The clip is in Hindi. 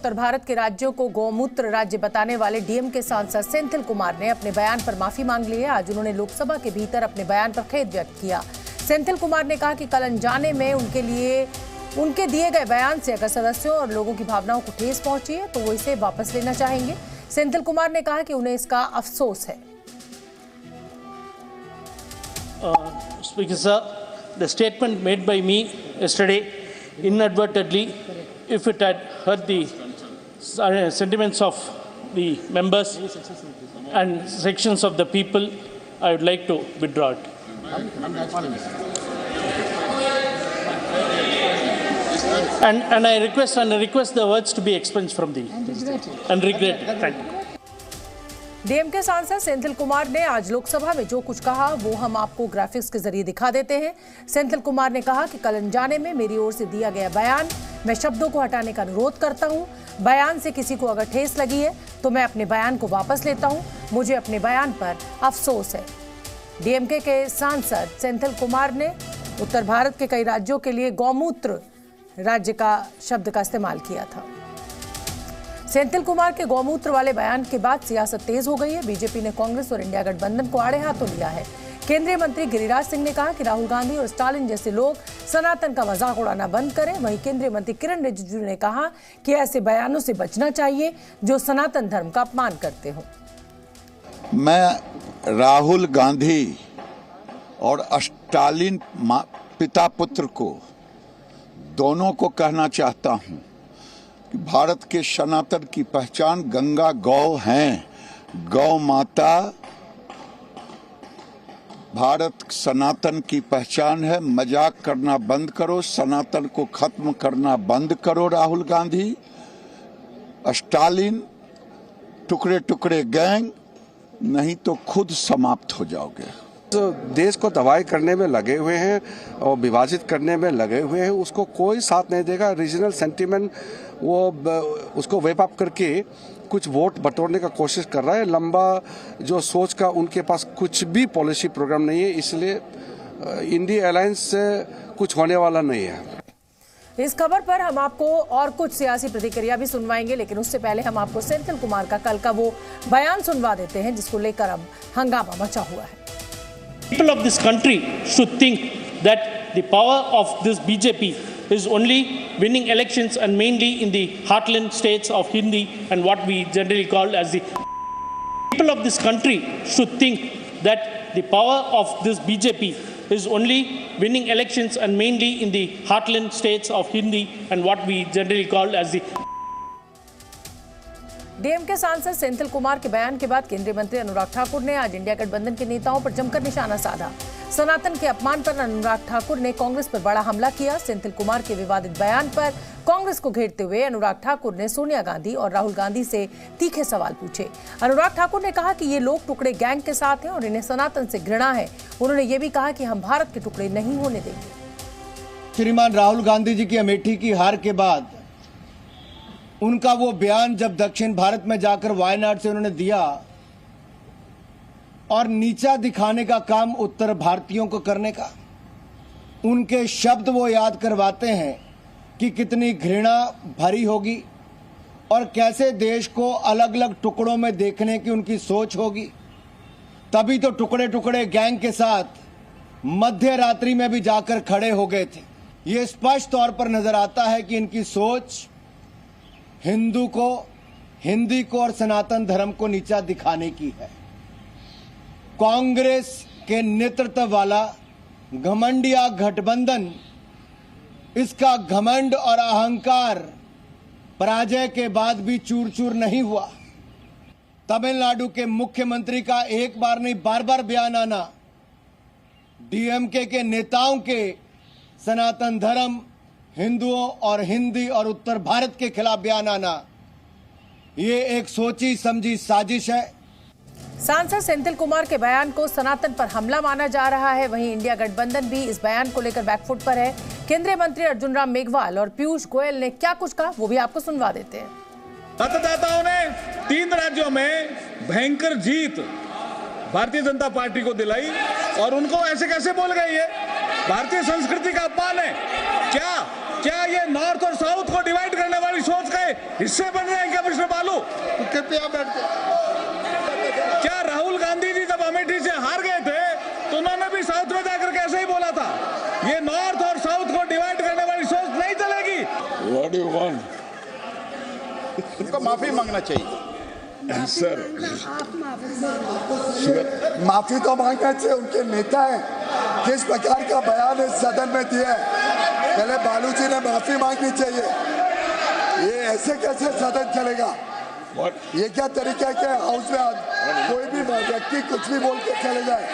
उत्तर भारत के राज्यों को गौमूत्र राज्य बताने वाले डीएमके सांसद सेंथिल कुमार ने अपने बयान पर माफी मांग ली है। आज उन्होंने लोकसभा के भीतर अपने बयान पर खेद व्यक्त किया। सेंथिल कुमार ने कहा कि कल अनजाने में उनके दिए गए बयान से अगर सदस्यों और लोगों की भावनाओं को ठेस पहुंची है तो वो इसे वापस लेना चाहेंगे। सेंथिल कुमार ने कहा कि उन्हें इसका अफसोस है। Speaker sir, the statement made by me yesterday inadvertently, if it had hurt the sentiments of the members and sections of the people, I would like to withdraw it. And I request the words to be expunged from the and regret. Thank you. DMK सांसद सेंथिल कुमार ने आज लोकसभा में जो कुछ कहा वो हम आपको ग्राफिक्स के जरिए दिखा देते हैं। सेंथिल कुमार ने कहा कि कल अनजाने में मेरी ओर से दिया गया बयान, मैं शब्दों को हटाने का अनुरोध करता हूं। बयान से किसी को अगर ठेस लगी है तो मैं अपने बयान को वापस लेता हूं। मुझे अपने बयान पर अफसोस है। डीएमके के सांसद सेंथिल कुमार ने उत्तर भारत के कई राज्यों के लिए गौमूत्र राज्य का शब्द का इस्तेमाल किया था। सेंथिल कुमार के गौमूत्र वाले बयान के बाद सियासत तेज हो गई है। बीजेपी ने कांग्रेस और इंडिया गठबंधन को आड़े हाथों लिया है। केंद्रीय मंत्री गिरिराज सिंह ने कहा कि राहुल गांधी और स्टालिन जैसे लोग सनातन का मजाक उड़ाना बंद करें। वहीं केंद्रीय मंत्री किरण रिजिजू ने कहा कि ऐसे बयानों से बचना चाहिए जो सनातन धर्म का अपमान करते हो। मैं राहुल गांधी और स्टालिन पिता पुत्र को दोनों को कहना चाहता हूं कि भारत के सनातन की पहचान गंगा गौ हैं। गौ माता भारत सनातन की पहचान है। मजाक करना बंद करो, सनातन को खत्म करना बंद करो। राहुल गांधी, स्टालिन, टुकड़े टुकड़े गैंग, नहीं तो खुद समाप्त हो जाओगे। तो देश को तबाही करने में लगे हुए हैं और विभाजित करने में लगे हुए हैं, उसको कोई साथ नहीं देगा। रीजनल सेंटीमेंट वो उसको वेप अप करके कुछ वोट बटोरने का कोशिश कर रहा है। लंबा जो सोच का उनके पास कुछ भी पॉलिसी प्रोग्राम नहीं है, इसलिए इंडिया अलायंस से कुछ होने वाला नहीं है। इस खबर पर हम आपको और कुछ सियासी प्रतिक्रिया भी सुनवाएंगे, लेकिन उससे पहले हम आपको सेंथिल कुमार का कल का वो बयान सुनवा देते हैं जिसको लेकर अब हंगामा मचा हुआ है। People of this country should think that the power of this BJP is only winning elections and mainly in the heartland states of Hindi and what we generally call as the people of this country should think that the power of this BJP is only winning elections and mainly in the heartland states of Hindi and what we generally call as the DMK सांसद सेंथिल कुमार के बयान के बाद केंद्रीय मंत्री अनुराग ठाकुर ने आज इंडिया गठबंधन के नेताओं पर जमकर निशाना साधा। सनातन के अपमान पर अनुराग ठाकुर ने कांग्रेस पर बड़ा हमला किया। सेंथिल कुमार के विवादित बयान पर कांग्रेस को घेरते हुए अनुराग ठाकुर ने सोनिया गांधी और राहुल गांधी से तीखे सवाल पूछे। अनुराग ठाकुर ने कहा कि ये लोग टुकड़े गैंग के साथ हैं और इन्हें सनातन से घृणा है। उन्होंने ये भी कहा कि हम भारत के टुकड़े नहीं होने देंगे। श्रीमान राहुल गांधी जी की अमेठी की हार के बाद उनका वो बयान जब दक्षिण भारत में जाकर वायनाड से उन्होंने दिया और नीचा दिखाने का काम उत्तर भारतीयों को करने का, उनके शब्द वो याद करवाते हैं कि कितनी घृणा भरी होगी और कैसे देश को अलग अलग टुकड़ों में देखने की उनकी सोच होगी। तभी तो टुकड़े टुकड़े गैंग के साथ मध्य रात्रि में भी जाकर खड़े हो गए थे। ये स्पष्ट तौर पर नजर आता है कि इनकी सोच हिंदू को, हिंदी को और सनातन धर्म को नीचा दिखाने की है। कांग्रेस के नेतृत्व वाला घमंडिया गठबंधन, इसका घमंड और अहंकार पराजय के बाद भी चूर चूर नहीं हुआ। तमिलनाडु के मुख्यमंत्री का एक बार नहीं बार बार बयान आना, डीएमके के नेताओं के सनातन धर्म, हिंदुओं और हिंदी और उत्तर भारत के खिलाफ बयान आना, ये एक सोची समझी साजिश है। सांसद सेंथिल कुमार के बयान को सनातन पर हमला माना जा रहा है। वहीं इंडिया गठबंधन भी इस बयान को लेकर बैकफुट पर है। केंद्रीय मंत्री अर्जुन राम मेघवाल और पीयूष गोयल ने क्या कुछ कहा वो भी आपको सुनवा देते हैं। मतदाताओं ने 3 राज्यों में भयंकर जीत भारतीय जनता पार्टी को दिलाई और उनको ऐसे कैसे बोल गए ये भारतीय संस्कृति का अपमान है। क्या ये नॉर्थ और साउथ को डिवाइड करने वाली सोच का हिस्से बन रहे हैं क्या मिस्टर बालू? तो कृपया बैठ जाए। क्या राहुल गांधी जी जब अमेठी से हार गए थे तो उन्होंने भी साउथ में जाकर कैसे ही बोला था, ये नॉर्थ और साउथ को डिवाइड करने वाली सोच नहीं चलेगी। What do you want? उनको माफी मांगना चाहिए। सर माफी तो मांगना चाहिए, उनके नेता हैं। किस प्रकार का बयान इस सदन में दिया है, पहले बालू जी ने माफी मांगनी चाहिए। ये ऐसे कैसे सदन चलेगा? ये क्या तरीका है कि हाउस में कोई भी व्यक्ति कुछ भी बोल के चले जाए?